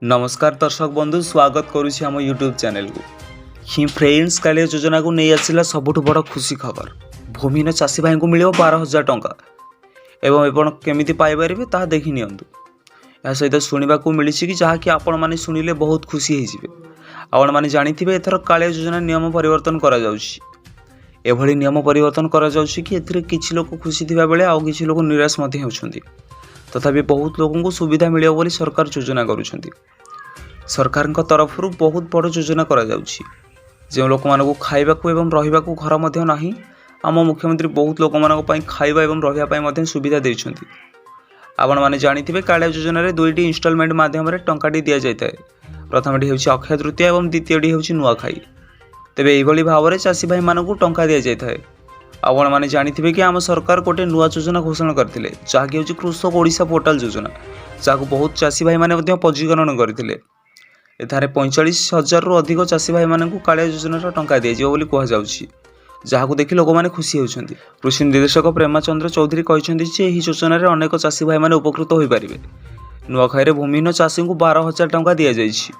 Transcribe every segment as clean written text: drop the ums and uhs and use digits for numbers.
नमस्कार दर्शक बंधु स्वागत करुछि आम यूट्यूब चैनल को ही फ्रेंड्स कालिया योजना को नहीं आसला सबुठ बड़ खुशी खबर भूमिहीन चाषी भाई को मिल 12,000 टंका एवं एवं केमिति पाइबारे ताहा देखि नियंतु। या सहित शुणा मिली कि जहाँकि आपण मैंने शुणिले बहुत खुशी होइजिबे। आपण मैंने जानिथिबे एथर कालिया योजना नियम परिवर्तन करा जाउछि। एभली नियम परिवर्तन करा जाउछि कि एथिरे किछि लोक खुशी थिबा बेले आउ किछि लोक निराश मध्ये होउछन्ति। तथापि बहुत लोगों को सुविधा मिलियो बोली सरकार योजना करुछन्ति। सरकार तरफ बहुत बड़ योजना करा जाउछि। जो लोक मानक खाइबा एवं रहिबा घर मध्य नाही आम मुख्यमंत्री बहुत लोक मानक पई खाइबा एवं रहिबा पई मध्य सुविधा दैछन्ति। आपण माने जानिथिबे कालिया योजना रे दुईटी इंस्टॉलमेंट माध्यम रे टंकाटी दिया जायताय। प्रथमटी हेउछि अक्षय तृतीया एवं द्वितीयटी हेउछि नुआखाई। तेबे एभली भाव चाषी भाई मानक टंका दिया जायताय। आपण माने जानिथिबे कि आम सरकार गोटे नुआ योजना घोषणा करथिले जाकि हेउछि कृषक ओडिशा पोर्टाल योजना, जाकु बहुत चाषी भाई माने मध्य पंजीकरण करथिले। एथारे 45,000 रु अधिक चाषी भाई मानक कालिया योजना टंका दिया बोली कह जाउछि, जहाकु देखि लोक माने खुशी होउछन्ति। कृषि निर्देशक प्रेमाचंद्र चौधरी कहिसन्ति जे एही योजना रे अनेक चाषी भाई माने उपकृत होई पारिबे। नुआखाई रे भूमिहीन चाषी को 12,000 टंका दिया जाइछि।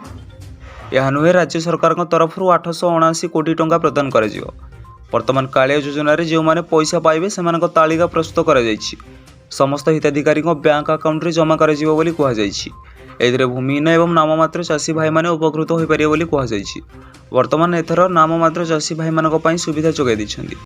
यह नुहे राज्य सरकार तरफ 879 कोटी टंका प्रदान करा जिवो। वर्तमान कालिया योजना रे जो माने पैसा पाइबे सेमानक तालिका प्रस्तुत करा जाइछि। समस्त हिताधिकारी बैंक अकाउंट रे जमा करा जिवो बोली कह जाइछि। एथिरे भूमिहीन एवं नाममात्र चाषी भाई माने उपकृत होई पारिबे बोली कह जाइछि। वर्तमान एथर नाममात्र चाषी भाई मानक पई सुविधा जोगाई दैछन्ति।